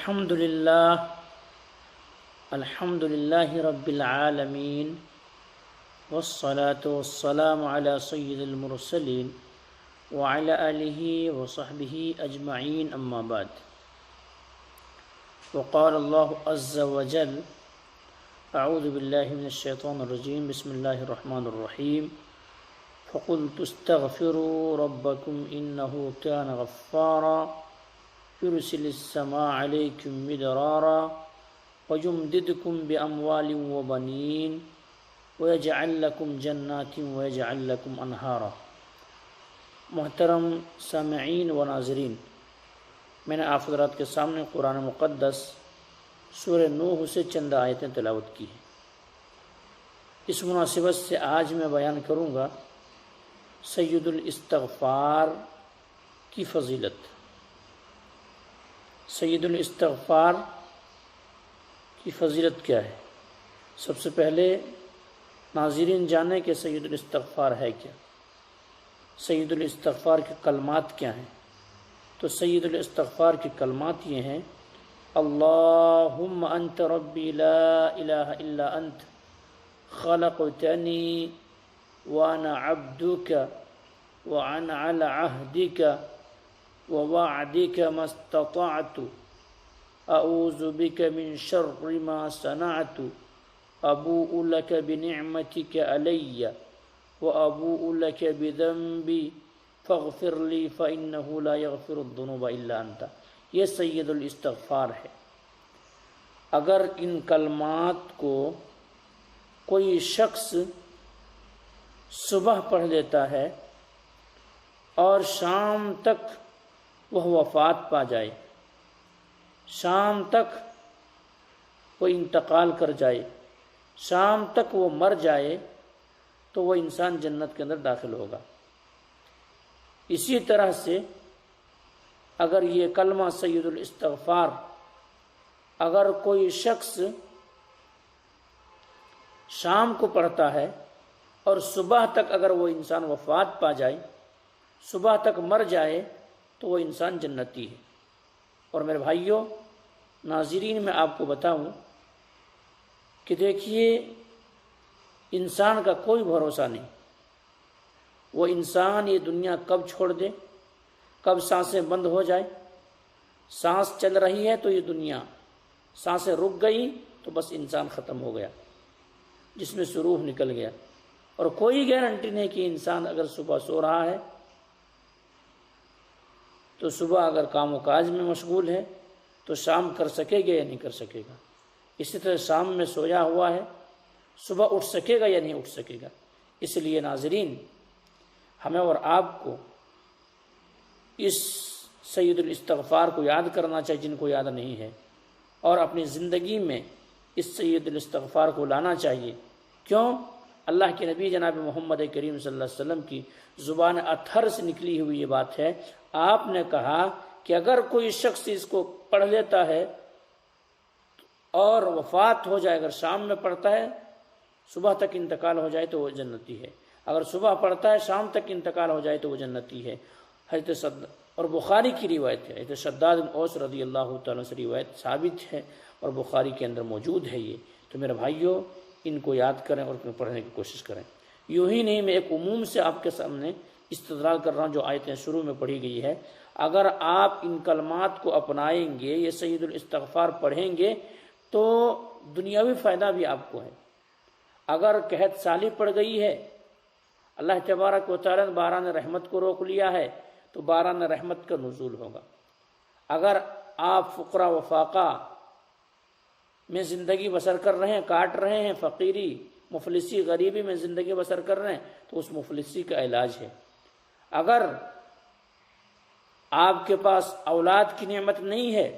الحمد لله رب العالمين والصلاة والسلام على سيد المرسلين وعلى آله وصحبه أجمعين أما بعد. وقال الله عز وجل: أعوذ بالله من الشيطان الرجيم، بسم الله الرحمن الرحيم. فقلت استغفروا ربكم إنه كان غفارا يرسل السماء عليكم مدرارا ويمددكم بأموال وبنين ويجعل لكم جنات ويجعل لكم أنهارا. محترم سامعین و ناظرین، میں نے آپ حضرات کے سامنے قرآن مقدس سورہ نوح سے چند آیتیں تلاوت کی ہیں. اس مناسبت سے آج میں بیان کروں گا سید الاستغفار کی فضیلت. سید الاستغفار کی فضیلت کیا ہے؟ سب سے پہلے ناظرین جانیں کہ سید الاستغفار ہے کیا. سید الاستغفار کے کلمات کیا ہیں؟ تو سید الاستغفار کے کلمات یہ ہیں: اللہم انت ربی لا الہ الا انت خلقتنی وانا عبدک وانا علی عہدک ووعدک ما استطعت اعوذ بک من شر ما صنعت ابوء لک بنعمتک علی وابوء لک بذنبی فاغفر لی فإنہ لا یغفر الذنوب الا انت. یہ سید الاستغفار ہے. اگر ان کلمات کو کوئی شخص صبح پڑھ لیتا ہے اور شام تک وہ وفات پا جائے، شام تک وہ انتقال کر جائے، شام تک وہ مر جائے، تو وہ انسان جنت کے اندر داخل ہوگا. اسی طرح سے اگر یہ کلمہ سید الاستغفار اگر کوئی شخص شام کو پڑھتا ہے اور صبح تک اگر وہ انسان وفات پا جائے، صبح تک مر جائے، تو وہ انسان جنتی ہے. اور میرے بھائیوں ناظرین، میں آپ کو بتاؤں کہ دیکھیے انسان کا کوئی بھروسہ نہیں. وہ انسان یہ دنیا کب چھوڑ دے، کب سانسیں بند ہو جائے. سانس چل رہی ہے تو یہ دنیا، سانسیں رک گئی تو بس انسان ختم ہو گیا، جس میں سے روح نکل گیا. اور کوئی گارنٹی نہیں کہ انسان اگر صبح سو رہا ہے تو صبح اگر کام و کاج میں مشغول ہے تو شام کر سکے گا یا نہیں کر سکے گا. اسی طرح شام میں سویا ہوا ہے، صبح اٹھ سکے گا یا نہیں اٹھ سکے گا. اس لیے ناظرین، ہمیں اور آپ کو اس سید الاستغفار کو یاد کرنا چاہیے جن کو یاد نہیں ہے، اور اپنی زندگی میں اس سید الاستغفار کو لانا چاہیے. کیوں؟ اللہ کے نبی جناب محمد کریم صلی اللہ علیہ وسلم کی زبان اطہر سے نکلی ہوئی یہ بات ہے. آپ نے کہا کہ اگر کوئی شخص اس کو پڑھ لیتا ہے اور وفات ہو جائے، اگر شام میں پڑھتا ہے صبح تک انتقال ہو جائے تو وہ جنتی ہے، اگر صبح پڑھتا ہے شام تک انتقال ہو جائے تو وہ جنتی ہے. اور بخاری کی روایت ہے، حضرت شداد بن اوس رضی اللہ تعالیٰ سے روایت ثابت ہے اور بخاری کے اندر موجود ہے یہ. تو میرے بھائیوں ان کو یاد کریں اور ان پڑھنے کی کوشش کریں. یوں ہی نہیں، میں ایک عموم سے آپ کے سامنے استدلال کر رہا ہوں جو آیتیں شروع میں پڑھی گئی ہے. اگر آپ ان کلمات کو اپنائیں گے، یہ سید الاستغفار پڑھیں گے، تو دنیاوی فائدہ بھی آپ کو ہے. اگر قحط سالی پڑ گئی ہے، اللہ تبارک و تعالیٰ نے باران رحمت کو روک لیا ہے، تو باران رحمت کا نزول ہوگا. اگر آپ فقرا و فاقہ میں زندگی بسر کر رہے ہیں، کاٹ رہے ہیں، فقیری، مفلسی، غریبی میں زندگی بسر کر رہے ہیں، تو اس مفلسی کا علاج ہے. اگر آپ کے پاس اولاد کی نعمت نہیں ہے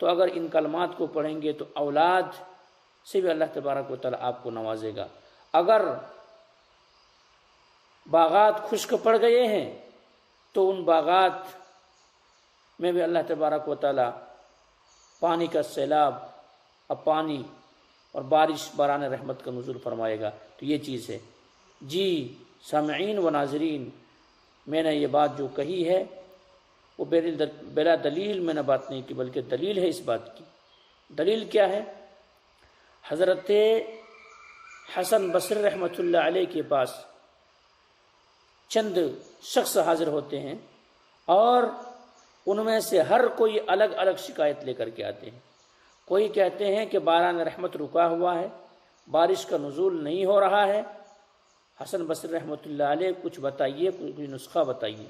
تو اگر ان کلمات کو پڑھیں گے تو اولاد سے بھی اللہ تبارک و تعالیٰ آپ کو نوازے گا. اگر باغات خشک پڑ گئے ہیں تو ان باغات میں بھی اللہ تبارک و تعالیٰ پانی کا سیلاب، اب پانی اور بارش، باران رحمت کا نزول فرمائے گا. تو یہ چیز ہے. جی سامعین و ناظرین، میں نے یہ بات جو کہی ہے وہ بلا دلیل میں نے بات نہیں کی، بلکہ دلیل ہے اس بات کی۔ دلیل کیا ہے؟ حضرت حسن بصری رحمۃ اللہ علیہ کے پاس چند شخص حاضر ہوتے ہیں اور ان میں سے ہر کوئی الگ الگ شکایت لے کر کے آتے ہیں۔ کوئی کہتے ہیں کہ باران رحمت رکا ہوا ہے، بارش کا نزول نہیں ہو رہا ہے۔ حسن بصری رحمۃ اللہ علیہ کچھ بتائیے، کوئی نسخہ بتائیے۔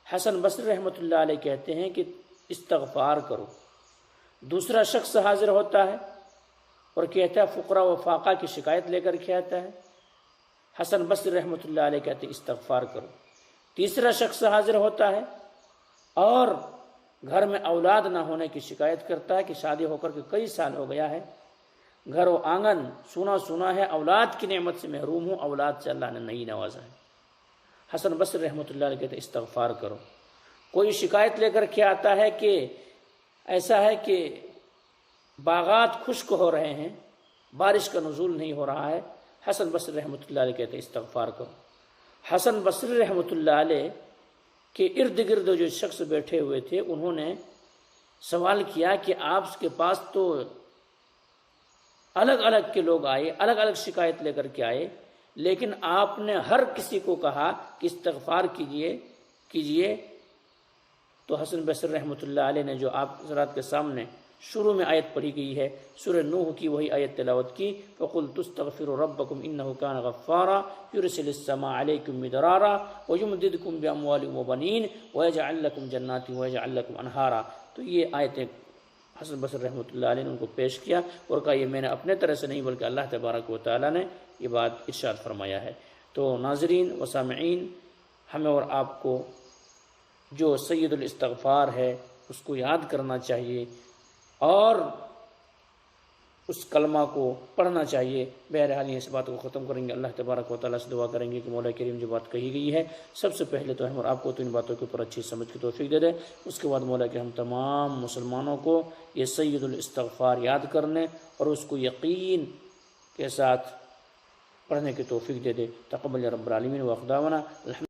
حسن بصری رحمۃ اللہ علیہ کہتے ہیں کہ استغفار کرو۔ دوسرا شخص حاضر ہوتا ہے اور کہتا ہے فقراء و فاقہ کی شکایت لے کر کے آتا ہے۔ حسن بصری رحمۃ اللہ علیہ کہتے ہیں استغفار کرو۔ تیسرا شخص حاضر ہوتا ہے اور گھر میں اولاد نہ ہونے کی شکایت کرتا ہے کہ شادی ہو کر کے کئی سال ہو گیا ہے، گھر و آنگن سونا سونا ہے، اولاد کی نعمت سے محروم ہوں، اولاد سے اللہ نے نہیں نوازا ہے۔ حسن بصری رحمۃ اللہ علیہ کہتے ہیں استغفار کرو۔ کوئی شکایت لے کر کے آتا ہے کہ ایسا ہے کہ باغات خشک ہو رہے ہیں، بارش کا نزول نہیں ہو رہا ہے۔ حسن بصری رحمۃ اللہ علیہ کہتے ہیں استغفار کرو۔ حسن بصری رحمۃ اللہ علیہ کے ارد گرد جو شخص بیٹھے ہوئے تھے انہوں نے سوال کیا کہ آپ کے پاس تو الگ الگ کے لوگ آئے، الگ الگ شکایت لے کر کے آئے، لیکن آپ نے ہر کسی کو کہا کہ استغفار کیجئے۔ تو حسن بصری رحمۃ اللہ علیہ نے جو آپ حضرات کے سامنے شروع میں آیت پڑھی گئی ہے سورہ نوح کی، وہی آیت تلاوت کی۔ فَقُلْتُ اسْتَغْفِرُوا رَبَّكُمْ إِنَّهُ كَانَ غَفَّارًا يُرْسِلِ السَّمَاءَ عَلَيْكُمْ مِدْرَارًا وَيُمْدِدْكُمْ بِأَمْوَالٍ وَبَنِينَ وَيَجْعَلْ لَكُمْ جَنَّاتٍ وَيَجْعَلْ لَكُمْ أَنْهَارًا۔ تو یہ آیتیں حسن بصری رحمۃ اللہ علیہ نے ان کو پیش کیا اور کہا یہ میں نے اپنے طرح سے نہیں بلکہ اللہ تبارک و تعالیٰ نے یہ بات ارشاد فرمایا ہے۔ تو ناظرین و سامعین، ہمیں اور آپ کو جو سید الاستغفار ہے اس کو یاد کرنا چاہیے اور اس کلمہ کو پڑھنا چاہیے۔ بہرحال اس بات کو ختم کریں گے، اللہ تبارک و تعالیٰ سے دعا کریں گے کہ مولا کریم جو بات کہی گئی ہے سب سے پہلے تو ہم اور آپ کو تو ان باتوں کے اوپر اچھی سمجھ کی توفیق دے دے، اس کے بعد مولا کہ ہم تمام مسلمانوں کو یہ سید الاستغفار یاد کرنے اور اس کو یقین کے ساتھ پڑھنے کی توفیق دے دے۔ تقبل یا رب العالمین واخر دعوانا الحمد